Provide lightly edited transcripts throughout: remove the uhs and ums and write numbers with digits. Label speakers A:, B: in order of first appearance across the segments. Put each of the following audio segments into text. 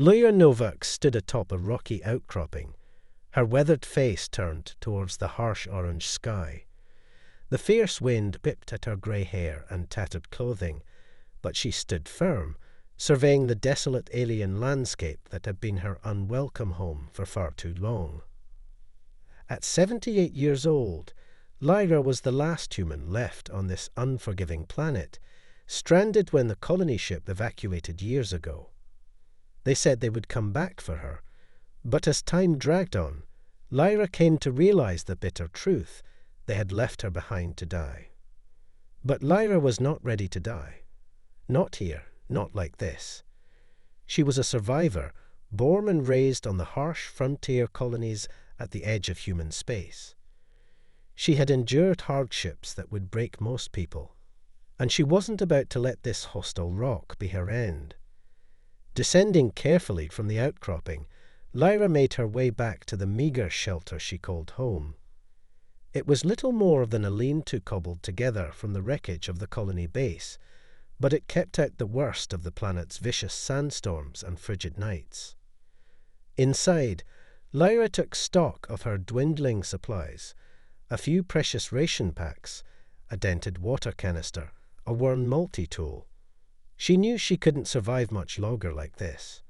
A: Lyra Novak stood atop a rocky outcropping, her weathered face turned towards the harsh orange sky. The fierce wind whipped at her grey hair and tattered clothing, but she stood firm, surveying the desolate alien landscape that had been her unwelcome home for far too long. At 78 years old, Lyra was the last human left on this unforgiving planet, stranded when the colony ship evacuated years ago. They said they would come back for her, but as time dragged on, Lyra came to realize the bitter truth: they had left her behind to die. But Lyra was not ready to die. Not here, not like this. She was a survivor, born and raised on the harsh frontier colonies at the edge of human space. She had endured hardships that would break most people, and she wasn't about to let this hostile rock be her end. Descending carefully from the outcropping, Lyra made her way back to the meagre shelter she called home. It was little more than a lean-to cobbled together from the wreckage of the colony base, but it kept out the worst of the planet's vicious sandstorms and frigid nights. Inside, Lyra took stock of her dwindling supplies: a few precious ration packs, a dented water canister, a worn multi-tool. She knew she couldn't survive much longer like this.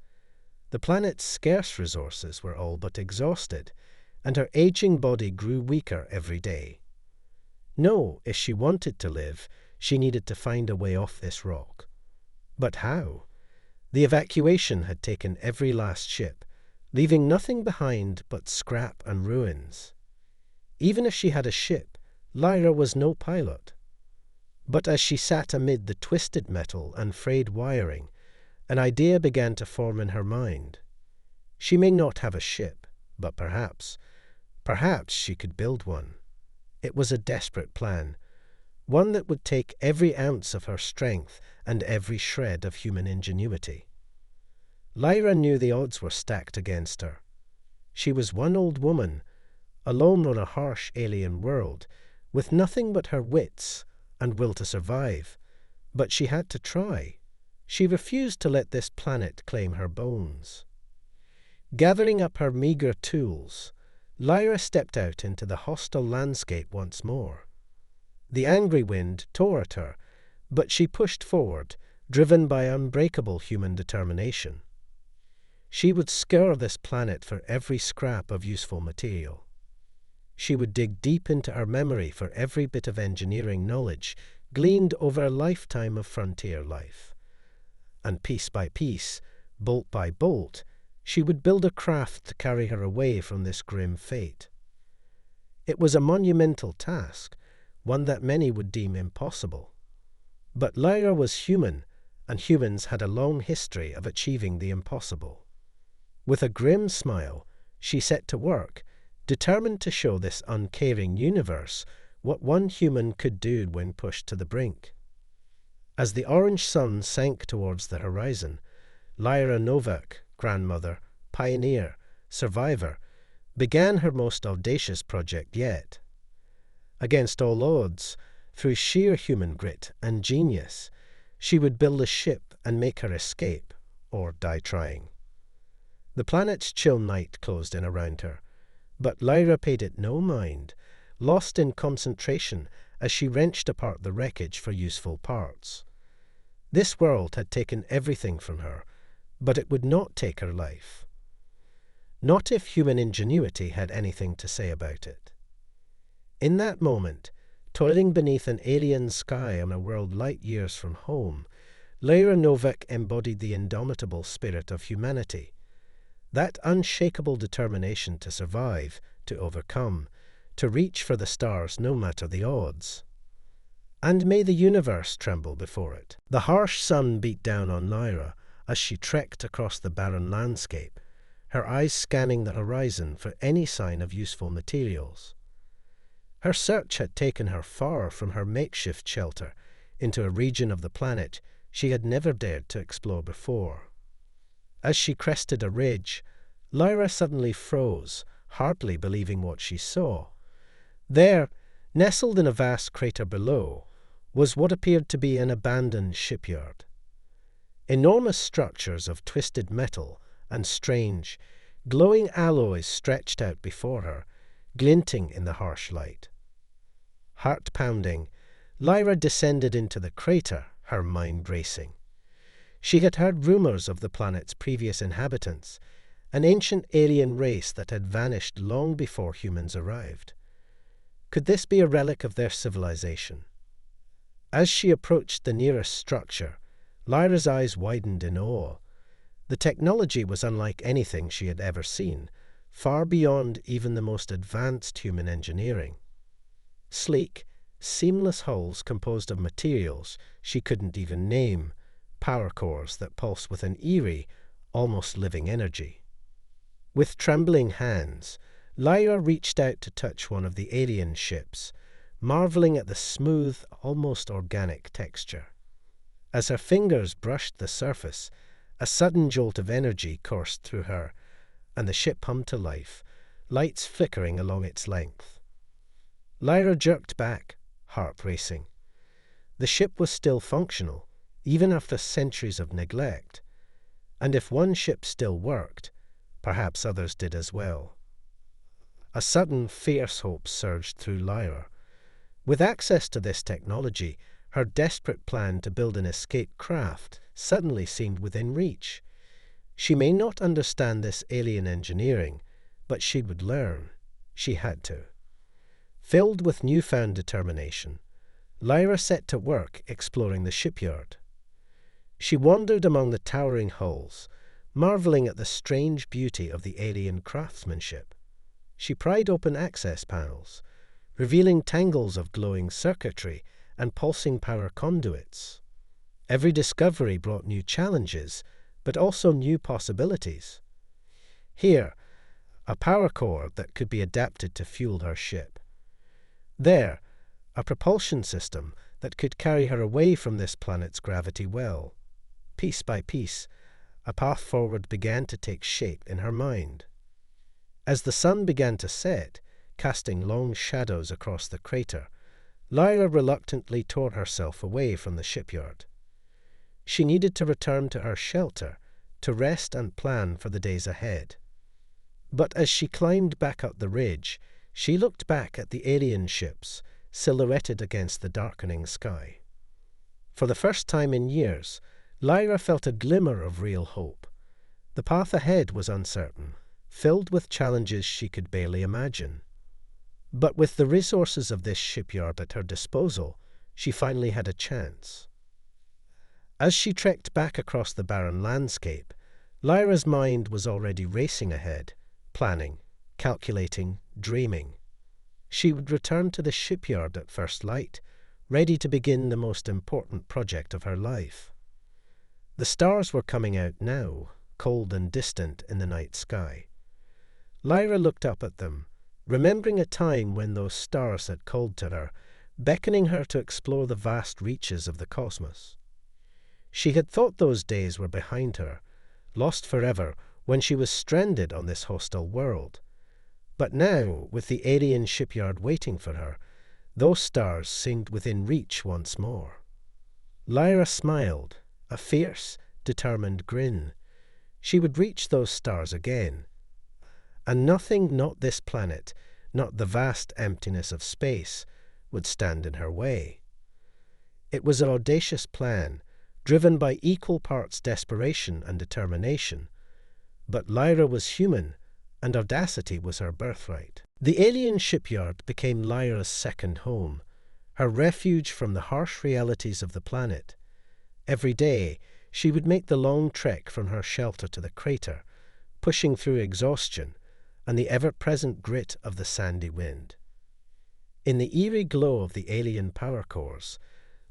A: The planet's scarce resources were all but exhausted, and her aging body grew weaker every day. No, if she wanted to live, she needed to find a way off this rock. But how? The evacuation had taken every last ship, leaving nothing behind but scrap and ruins. Even if she had a ship, Lyra was no pilot. But as she sat amid the twisted metal and frayed wiring, an idea began to form in her mind. She may not have a ship, but perhaps she could build one. It was a desperate plan, one that would take every ounce of her strength and every shred of human ingenuity. Lyra knew the odds were stacked against her. She was one old woman, alone on a harsh alien world, with nothing but her wits and will to survive, but she had to try. She refused to let this planet claim her bones. Gathering up her meagre tools, Lyra stepped out into the hostile landscape once more. The angry wind tore at her, but she pushed forward, driven by unbreakable human determination. She would scour this planet for every scrap of useful material. She would dig deep into her memory for every bit of engineering knowledge gleaned over a lifetime of frontier life. And piece by piece, bolt by bolt, she would build a craft to carry her away from this grim fate. It was a monumental task, one that many would deem impossible. But Lyra was human, and humans had a long history of achieving the impossible. With a grim smile, she set to work, determined to show this uncaring universe what one human could do when pushed to the brink. As the orange sun sank towards the horizon, Lyra Novak, grandmother, pioneer, survivor, began her most audacious project yet. Against all odds, through sheer human grit and genius, she would build a ship and make her escape, or die trying. The planet's chill night closed in around her, but Lyra paid it no mind, lost in concentration as she wrenched apart the wreckage for useful parts. This world had taken everything from her, but it would not take her life. Not if human ingenuity had anything to say about it. In that moment, toiling beneath an alien sky on a world light years from home, Lyra Novak embodied the indomitable spirit of humanity, that unshakable determination to survive, to overcome, to reach for the stars no matter the odds. And may the universe tremble before it. The harsh sun beat down on Lyra as she trekked across the barren landscape, her eyes scanning the horizon for any sign of useful materials. Her search had taken her far from her makeshift shelter into a region of the planet she had never dared to explore before. As she crested a ridge, Lyra suddenly froze, hardly believing what she saw. There, nestled in a vast crater below, was what appeared to be an abandoned shipyard. Enormous structures of twisted metal and strange, glowing alloys stretched out before her, glinting in the harsh light. Heart pounding, Lyra descended into the crater, her mind racing. She had heard rumors of the planet's previous inhabitants, an ancient alien race that had vanished long before humans arrived. Could this be a relic of their civilization? As she approached the nearest structure, Lyra's eyes widened in awe. The technology was unlike anything she had ever seen, far beyond even the most advanced human engineering. Sleek, seamless hulls composed of materials she couldn't even name, power cores that pulse with an eerie, almost living energy. With trembling hands, Lyra reached out to touch one of the alien ships, marveling at the smooth, almost organic texture. As her fingers brushed the surface, a sudden jolt of energy coursed through her, and the ship hummed to life, lights flickering along its length. Lyra jerked back, heart racing. The ship was still functional, even after centuries of neglect, and if one ship still worked, perhaps others did as well. A sudden, fierce hope surged through Lyra. With access to this technology, her desperate plan to build an escape craft suddenly seemed within reach. She may not understand this alien engineering, but she would learn. She had to. Filled with newfound determination, Lyra set to work exploring the shipyard. She wandered among the towering hulls, marveling at the strange beauty of the alien craftsmanship. She pried open access panels, revealing tangles of glowing circuitry and pulsing power conduits. Every discovery brought new challenges, but also new possibilities. Here, a power core that could be adapted to fuel her ship. There, a propulsion system that could carry her away from this planet's gravity well. Piece by piece, a path forward began to take shape in her mind. As the sun began to set, casting long shadows across the crater, Lyra reluctantly tore herself away from the shipyard. She needed to return to her shelter, to rest and plan for the days ahead. But as she climbed back up the ridge, she looked back at the alien ships, silhouetted against the darkening sky. For the first time in years, Lyra felt a glimmer of real hope. The path ahead was uncertain, filled with challenges she could barely imagine. But with the resources of this shipyard at her disposal, she finally had a chance. As she trekked back across the barren landscape, Lyra's mind was already racing ahead, planning, calculating, dreaming. She would return to the shipyard at first light, ready to begin the most important project of her life. The stars were coming out now, cold and distant in the night sky. Lyra looked up at them, remembering a time when those stars had called to her, beckoning her to explore the vast reaches of the cosmos. She had thought those days were behind her, lost forever when she was stranded on this hostile world. But now, with the alien shipyard waiting for her, those stars seemed within reach once more. Lyra smiled, a fierce, determined grin. She would reach those stars again. And nothing, not this planet, not the vast emptiness of space, would stand in her way. It was an audacious plan, driven by equal parts desperation and determination. But Lyra was human, and audacity was her birthright. The alien shipyard became Lyra's second home, her refuge from the harsh realities of the planet. Every day, she would make the long trek from her shelter to the crater, pushing through exhaustion and the ever-present grit of the sandy wind. In the eerie glow of the alien power cores,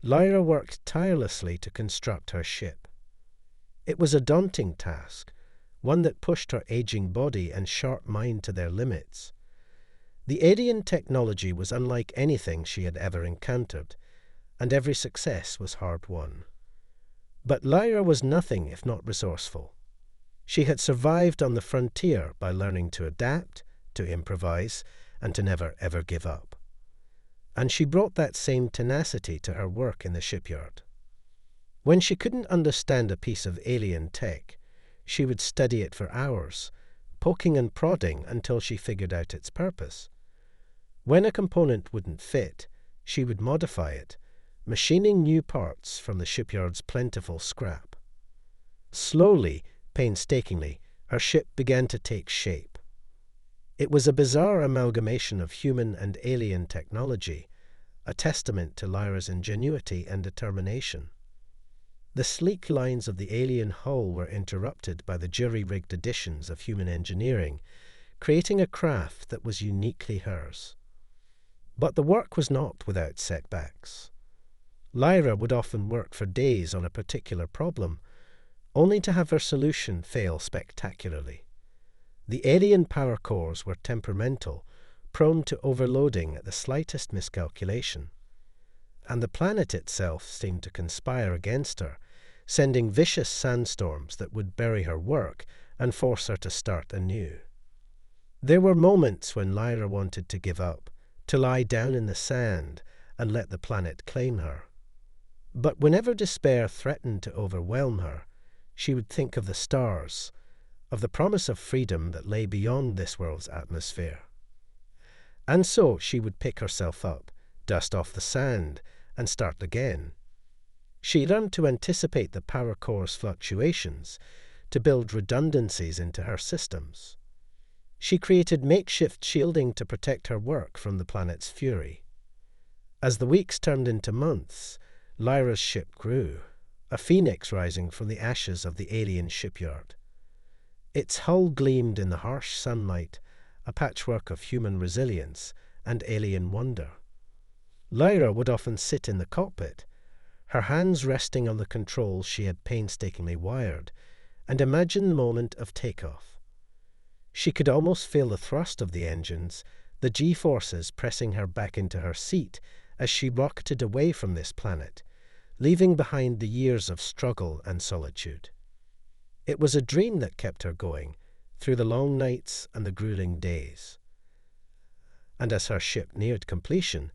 A: Lyra worked tirelessly to construct her ship. It was a daunting task, one that pushed her aging body and sharp mind to their limits. The alien technology was unlike anything she had ever encountered, and every success was hard-won. But Lyra was nothing if not resourceful. She had survived on the frontier by learning to adapt, to improvise, and to never ever give up. And she brought that same tenacity to her work in the shipyard. When she couldn't understand a piece of alien tech, She would study it for hours, poking and prodding until she figured out its purpose. When a component wouldn't fit, she would modify it, machining new parts from the shipyard's plentiful scrap. Slowly, painstakingly, her ship began to take shape. It was a bizarre amalgamation of human and alien technology, a testament to Lyra's ingenuity and determination. The sleek lines of the alien hull were interrupted by the jury-rigged additions of human engineering, creating a craft that was uniquely hers. But the work was not without setbacks. Lyra would often work for days on a particular problem, only to have her solution fail spectacularly. The alien power cores were temperamental, prone to overloading at the slightest miscalculation. And the planet itself seemed to conspire against her, sending vicious sandstorms that would bury her work and force her to start anew. There were moments when Lyra wanted to give up, to lie down in the sand and let the planet claim her. But whenever despair threatened to overwhelm her, she would think of the stars, of the promise of freedom that lay beyond this world's atmosphere. And so she would pick herself up, dust off the sand, and start again. She learned to anticipate the power core's fluctuations, to build redundancies into her systems. She created makeshift shielding to protect her work from the planet's fury. As the weeks turned into months, Lyra's ship grew, a phoenix rising from the ashes of the alien shipyard. Its hull gleamed in the harsh sunlight, a patchwork of human resilience and alien wonder. Lyra would often sit in the cockpit, her hands resting on the controls she had painstakingly wired, and imagine the moment of takeoff. She could almost feel the thrust of the engines, the G-forces pressing her back into her seat as she rocketed away from this planet, leaving behind the years of struggle and solitude. It was a dream that kept her going, through the long nights and the grueling days. And as her ship neared completion,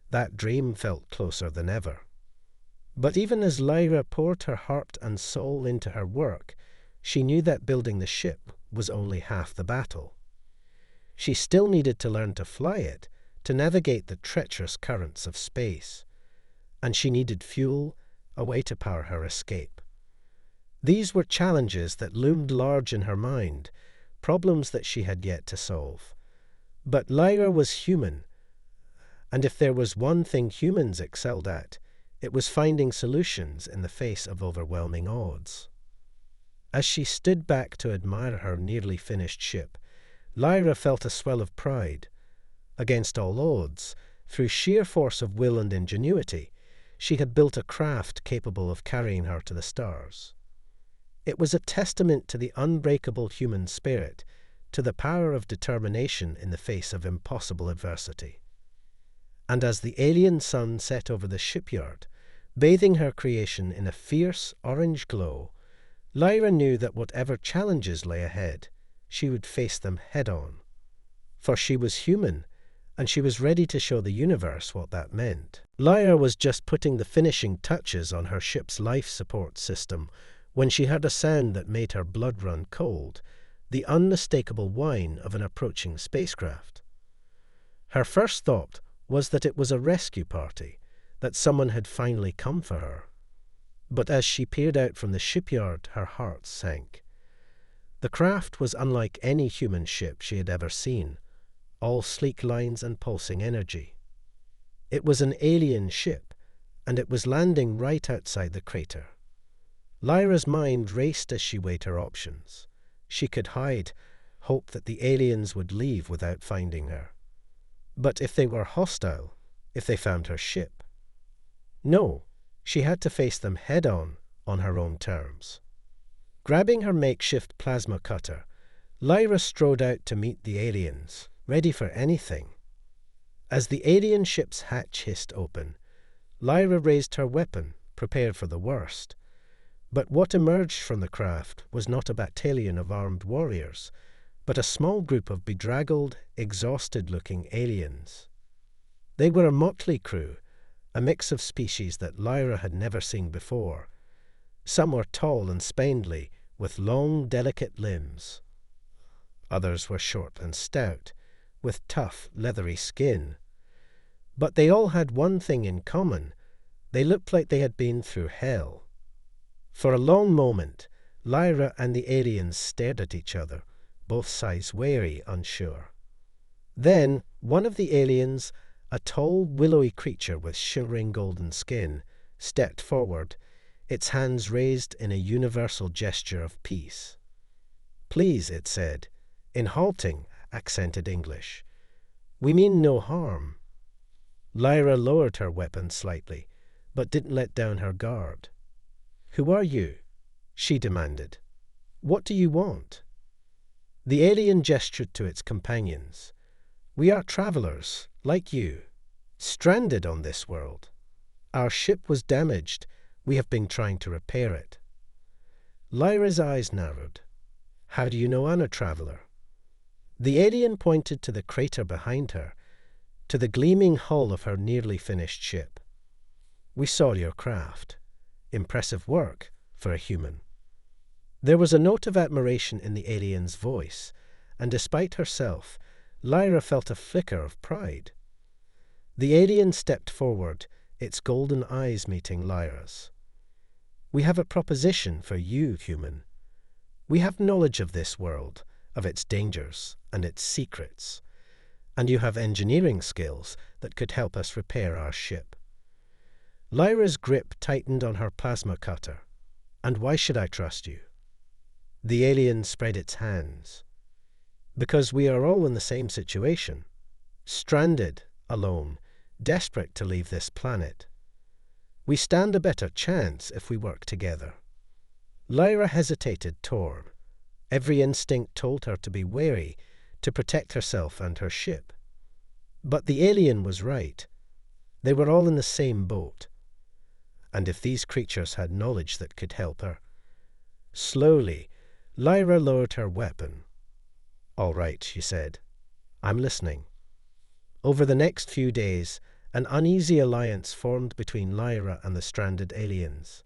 A: that dream felt closer than ever. But even as Lyra poured her heart and soul into her work, she knew that building the ship was only half the battle. She still needed to learn to fly it, to navigate the treacherous currents of space. And she needed fuel, a way to power her escape. These were challenges that loomed large in her mind, problems that she had yet to solve. But Lyra was human, and if there was one thing humans excelled at, it was finding solutions in the face of overwhelming odds. As she stood back to admire her nearly finished ship, Lyra felt a swell of pride. Against all odds, through sheer force of will and ingenuity, she had built a craft capable of carrying her to the stars. It was a testament to the unbreakable human spirit, to the power of determination in the face of impossible adversity. And as the alien sun set over the shipyard, bathing her creation in a fierce orange glow, Lyra knew that whatever challenges lay ahead, she would face them head-on. For she was human, and she was ready to show the universe what that meant. Lyra was just putting the finishing touches on her ship's life support system when she heard a sound that made her blood run cold, the unmistakable whine of an approaching spacecraft. Her first thought was that it was a rescue party, that someone had finally come for her. But as she peered out from the shipyard, her heart sank. The craft was unlike any human ship she had ever seen, all sleek lines and pulsing energy. It was an alien ship, and it was landing right outside the crater. Lyra's mind raced as she weighed her options. She could hide, hope that the aliens would leave without finding her. But if they were hostile, if they found her ship? No, she had to face them head-on her own terms. Grabbing her makeshift plasma cutter, Lyra strode out to meet the aliens, ready for anything. As the alien ship's hatch hissed open, Lyra raised her weapon, prepared for the worst. But what emerged from the craft was not a battalion of armed warriors, but a small group of bedraggled, exhausted-looking aliens. They were a motley crew, a mix of species that Lyra had never seen before. Some were tall and spindly, with long, delicate limbs. Others were short and stout, with tough, leathery skin. But they all had one thing in common. They looked like they had been through hell. For a long moment, Lyra and the aliens stared at each other, both sides wary, unsure. Then one of the aliens, a tall, willowy creature with shimmering golden skin, stepped forward, its hands raised in a universal gesture of peace. "Please," it said, in halting, accented English. "We mean no harm." Lyra lowered her weapon slightly, but didn't let down her guard. "Who are you?" she demanded. "What do you want?" The alien gestured to its companions. "We are travelers, like you, stranded on this world. Our ship was damaged. We have been trying to repair it." Lyra's eyes narrowed. "How do you know I'm a traveler?" The alien pointed to the crater behind her, to the gleaming hull of her nearly finished ship. "We saw your craft. Impressive work for a human." There was a note of admiration in the alien's voice, and despite herself, Lyra felt a flicker of pride. The alien stepped forward, its golden eyes meeting Lyra's. "We have a proposition for you, human. We have knowledge of this world, of its dangers and its secrets, and you have engineering skills that could help us repair our ship." Lyra's grip tightened on her plasma cutter. "And why should I trust you?" The alien spread its hands. "Because we are all in the same situation. Stranded, alone, desperate to leave this planet. We stand a better chance if we work together." Lyra hesitated, torn. Every instinct told her to be wary, to protect herself and her ship. But the alien was right. They were all in the same boat. And if these creatures had knowledge that could help her... Slowly, Lyra lowered her weapon. "All right," she said. "I'm listening." Over the next few days, an uneasy alliance formed between Lyra and the stranded aliens.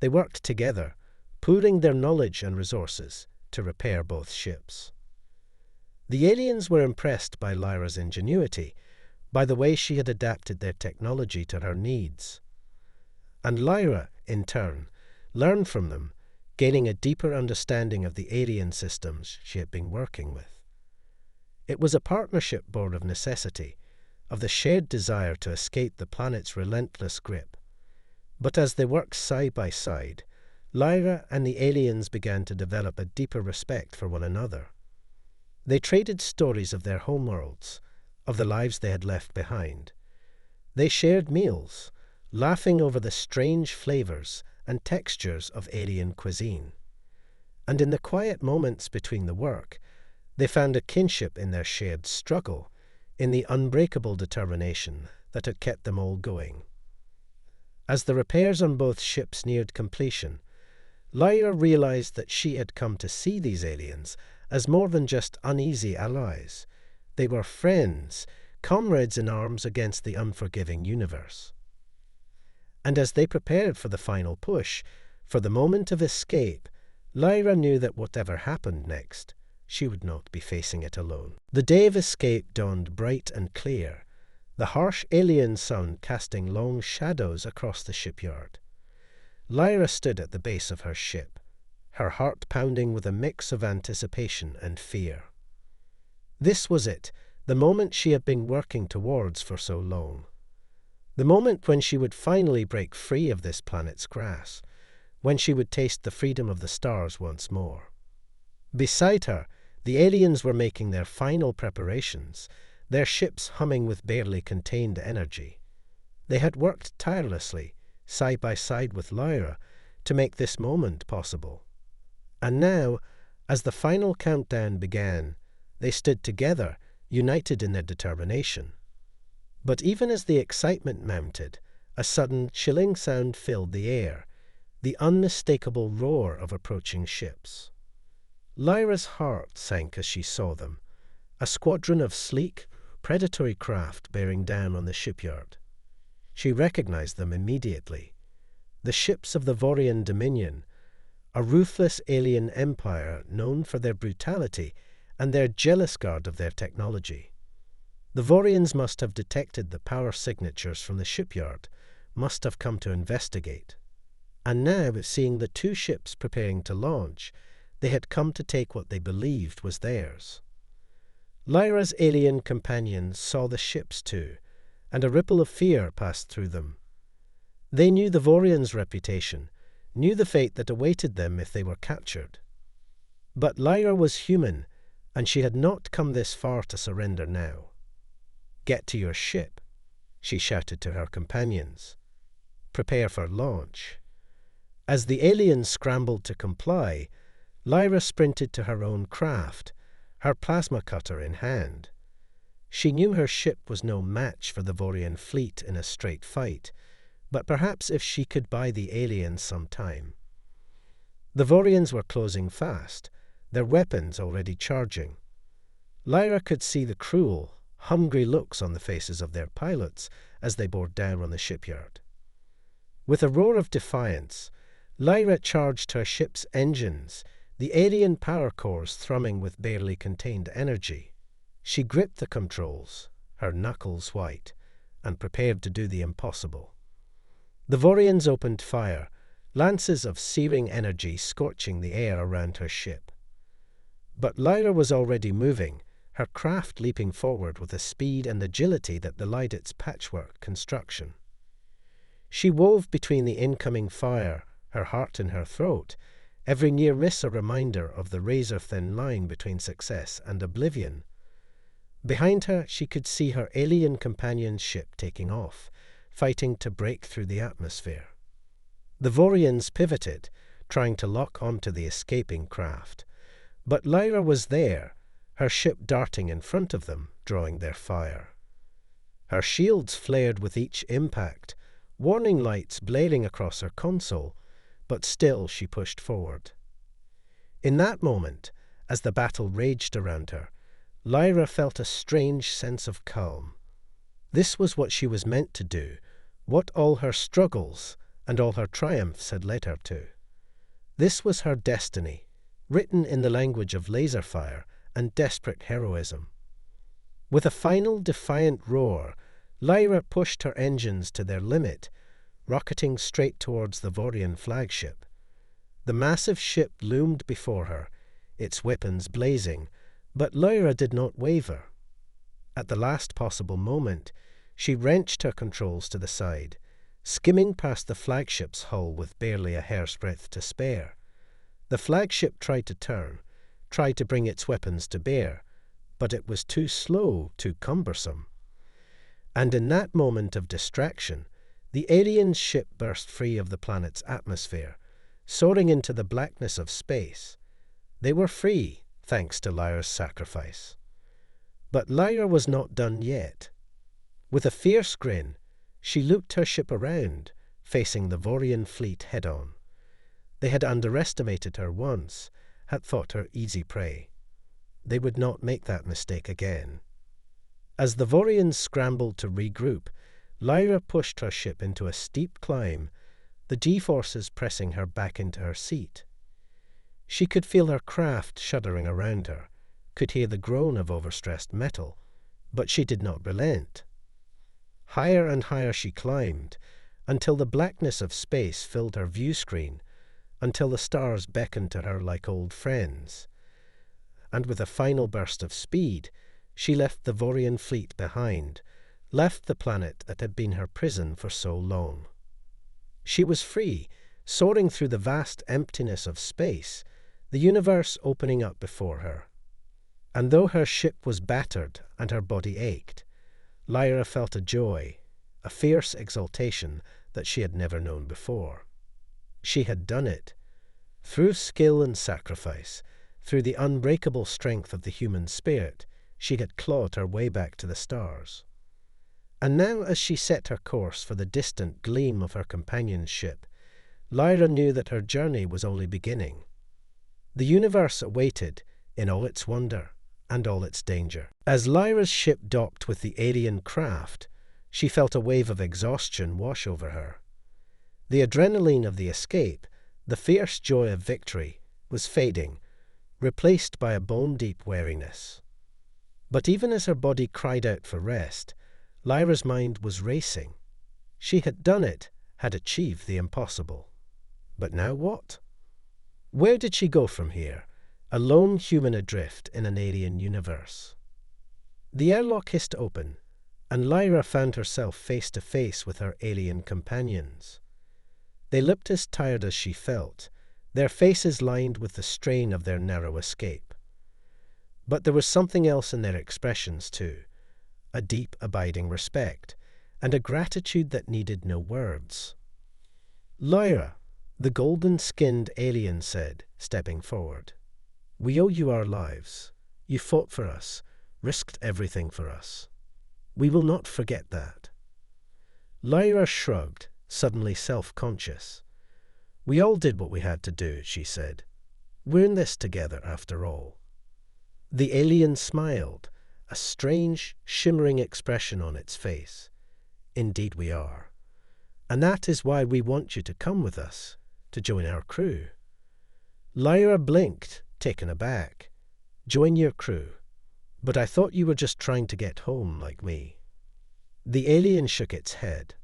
A: They worked together, pooling their knowledge and resources to repair both ships. The aliens were impressed by Lyra's ingenuity, by the way she had adapted their technology to her needs. And Lyra, in turn, learned from them, gaining a deeper understanding of the alien systems she had been working with. It was a partnership born of necessity, of the shared desire to escape the planet's relentless grip. But as they worked side by side, Lyra and the aliens began to develop a deeper respect for one another. They traded stories of their homeworlds, of the lives they had left behind. They shared meals, laughing over the strange flavors and textures of alien cuisine. And in the quiet moments between the work, they found a kinship in their shared struggle, in the unbreakable determination that had kept them all going. As the repairs on both ships neared completion, Lyra realized that she had come to see these aliens as more than just uneasy allies. They were friends, comrades in arms against the unforgiving universe. And as they prepared for the final push, for the moment of escape, Lyra knew that whatever happened next, she would not be facing it alone. The day of escape dawned bright and clear, the harsh alien sun casting long shadows across the shipyard. Lyra stood at the base of her ship, her heart pounding with a mix of anticipation and fear. This was it, the moment she had been working towards for so long. The moment when she would finally break free of this planet's grasp, when she would taste the freedom of the stars once more. Beside her, the aliens were making their final preparations, their ships humming with barely contained energy. They had worked tirelessly, side by side with Lyra, to make this moment possible. And now, as the final countdown began, they stood together, united in their determination. But even as the excitement mounted, a sudden chilling sound filled the air, the unmistakable roar of approaching ships. Lyra's heart sank as she saw them, a squadron of sleek, predatory craft bearing down on the shipyard. She recognized them immediately. The ships of the Vorian Dominion, a ruthless alien empire known for their brutality and their jealous guard of their technology. The Vorians must have detected the power signatures from the shipyard, must have come to investigate. And now, seeing the two ships preparing to launch, they had come to take what they believed was theirs. Lyra's alien companions saw the ships too, and a ripple of fear passed through them. They knew the Vorians' reputation, knew the fate that awaited them if they were captured. But Lyra was human, and she had not come this far to surrender now. "Get to your ship," she shouted to her companions. "Prepare for launch." As the aliens scrambled to comply, Lyra sprinted to her own craft, her plasma cutter in hand. She knew her ship was no match for the Vorian fleet in a straight fight, but perhaps if she could buy the aliens some time. The Vorians were closing fast, their weapons already charging. Lyra could see the cruel, hungry looks on the faces of their pilots as they bore down on the shipyard. With a roar of defiance, Lyra charged her ship's engines, the alien power cores thrumming with barely contained energy. She gripped the controls, her knuckles white, and prepared to do the impossible. The Vorians opened fire, lances of searing energy scorching the air around her ship. But Lyra was already moving, her craft leaping forward with a speed and agility that belied its patchwork construction. She wove between the incoming fire, her heart in her throat, every near miss a reminder of the razor-thin line between success and oblivion. Behind her, she could see her alien companion's ship taking off, fighting to break through the atmosphere. The Vorians pivoted, trying to lock onto the escaping craft. But Lyra was there, her ship darting in front of them, drawing their fire. Her shields flared with each impact, warning lights blaring across her console, but still she pushed forward. In that moment, as the battle raged around her, Lyra felt a strange sense of calm. This was what she was meant to do, what all her struggles and all her triumphs had led her to. This was her destiny, written in the language of laser fire and desperate heroism. With a final defiant roar, Lyra pushed her engines to their limit, rocketing straight towards the Vorian flagship. The massive ship loomed before her, its weapons blazing, but Lyra did not waver. At the last possible moment, she wrenched her controls to the side, skimming past the flagship's hull with barely a hair's breadth to spare. The flagship tried to turn, tried to bring its weapons to bear, but it was too slow, too cumbersome. And in that moment of distraction, the alien ship burst free of the planet's atmosphere, soaring into the blackness of space. They were free, thanks to Lyra's sacrifice. But Lyra was not done yet. With a fierce grin, she looped her ship around, facing the Vorian fleet head-on. They had underestimated her once, had thought her easy prey. They would not make that mistake again. As the Vorians scrambled to regroup, Lyra pushed her ship into a steep climb, the G-forces pressing her back into her seat. She could feel her craft shuddering around her, could hear the groan of overstressed metal, but she did not relent. Higher and higher she climbed, until the blackness of space filled her view screen, until the stars beckoned to her like old friends. And with a final burst of speed, she left the Vorian fleet behind, left the planet that had been her prison for so long. She was free, soaring through the vast emptiness of space, the universe opening up before her. And though her ship was battered and her body ached, Lyra felt a joy, a fierce exultation that she had never known before. She had done it. Through skill and sacrifice, through the unbreakable strength of the human spirit, she had clawed her way back to the stars. And now, as she set her course for the distant gleam of her companion's ship, Lyra knew that her journey was only beginning. The universe awaited, in all its wonder and all its danger. As Lyra's ship docked with the alien craft, she felt a wave of exhaustion wash over her. The adrenaline of the escape, The fierce joy of victory was fading, replaced by a bone-deep weariness. But even as her body cried out for rest, Lyra's mind was racing. She had done it, had achieved the impossible. But now what? Where did she go from here, a lone human adrift in an alien universe? The airlock hissed open, and Lyra found herself face to face with her alien companions. They looked as tired as she felt, their faces lined with the strain of their narrow escape. But there was something else in their expressions too, a deep, abiding respect, and a gratitude that needed no words. "Lyra," the golden-skinned alien said, stepping forward. "We owe you our lives. You fought for us, risked everything for us. We will not forget that." Lyra shrugged, suddenly self-conscious. "We all did what we had to do," she said. "We're in this together, after all." The alien smiled, a strange, shimmering expression on its face. "Indeed we are. And that is why we want you to come with us, to join our crew." Lyra blinked, taken aback. "Join your crew? But I thought you were just trying to get home like me." The alien shook its head.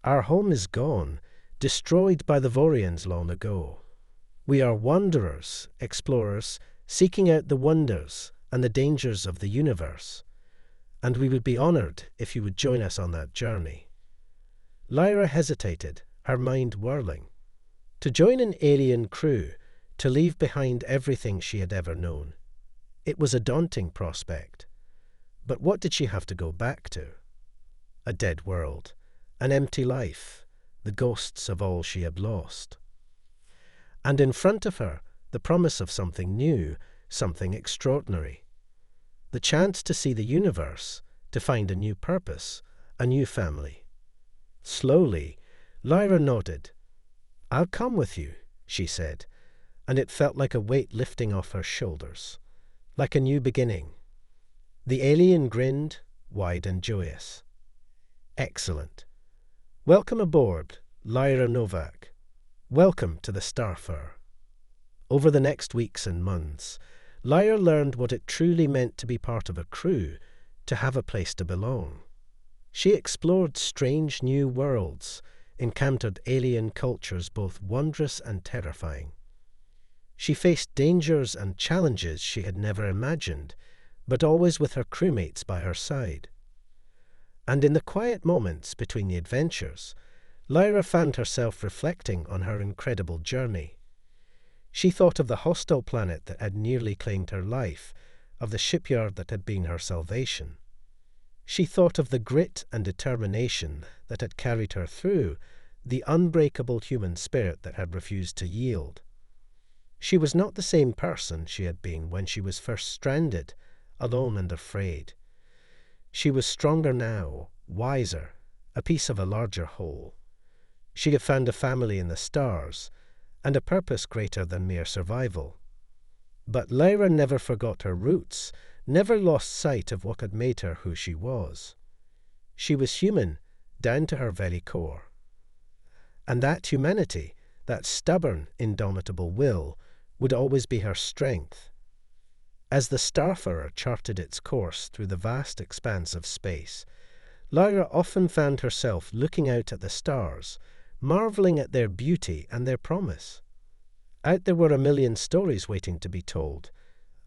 A: "Our home is gone, destroyed by the Vorians long ago. We are wanderers, explorers, seeking out the wonders and the dangers of the universe, and we would be honored if you would join us on that journey." Lyra hesitated, her mind whirling. To join an alien crew, to leave behind everything she had ever known. It was a daunting prospect. But what did she have to go back to? A dead world, an empty life, the ghosts of all she had lost. And in front of her, the promise of something new, something extraordinary. The chance to see the universe, to find a new purpose, a new family. Slowly, Lyra nodded. "I'll come with you," she said, and it felt like a weight lifting off her shoulders, like a new beginning. The alien grinned, wide and joyous. "Excellent. Welcome aboard, Lyra Novak. Welcome to the Starfarer." Over the next weeks and months, Lyra learned what it truly meant to be part of a crew, to have a place to belong. She explored strange new worlds, encountered alien cultures both wondrous and terrifying. She faced dangers and challenges she had never imagined, but always with her crewmates by her side. And in the quiet moments between the adventures, Lyra found herself reflecting on her incredible journey. She thought of the hostile planet that had nearly claimed her life, of the shipyard that had been her salvation. She thought of the grit and determination that had carried her through, the unbreakable human spirit that had refused to yield. She was not the same person she had been when she was first stranded, alone and afraid. She was stronger now, wiser, a piece of a larger whole. She had found a family in the stars, and a purpose greater than mere survival. But Lyra never forgot her roots, never lost sight of what had made her who she was. She was human, down to her very core. And that humanity, that stubborn, indomitable will, would always be her strength. As the Starfarer charted its course through the vast expanse of space, Lyra often found herself looking out at the stars, marveling at their beauty and their promise. Out there were a million stories waiting to be told,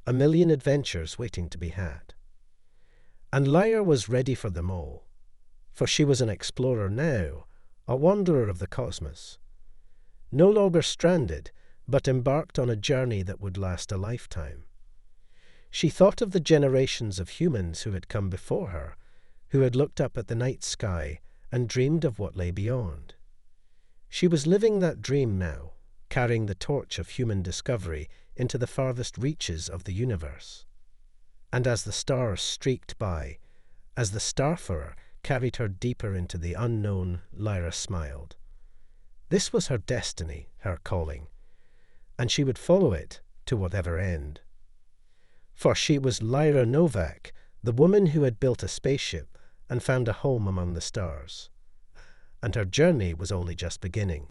A: a million adventures waiting to be had. And Lyra was ready for them all, for she was an explorer now, a wanderer of the cosmos. No longer stranded, but embarked on a journey that would last a lifetime. She thought of the generations of humans who had come before her, who had looked up at the night sky and dreamed of what lay beyond. She was living that dream now, carrying the torch of human discovery into the farthest reaches of the universe. And as the stars streaked by, as the Starfarer carried her deeper into the unknown, Lyra smiled. This was her destiny, her calling, and she would follow it to whatever end. For she was Lyra Novak, the woman who had built a spaceship and found a home among the stars. And her journey was only just beginning.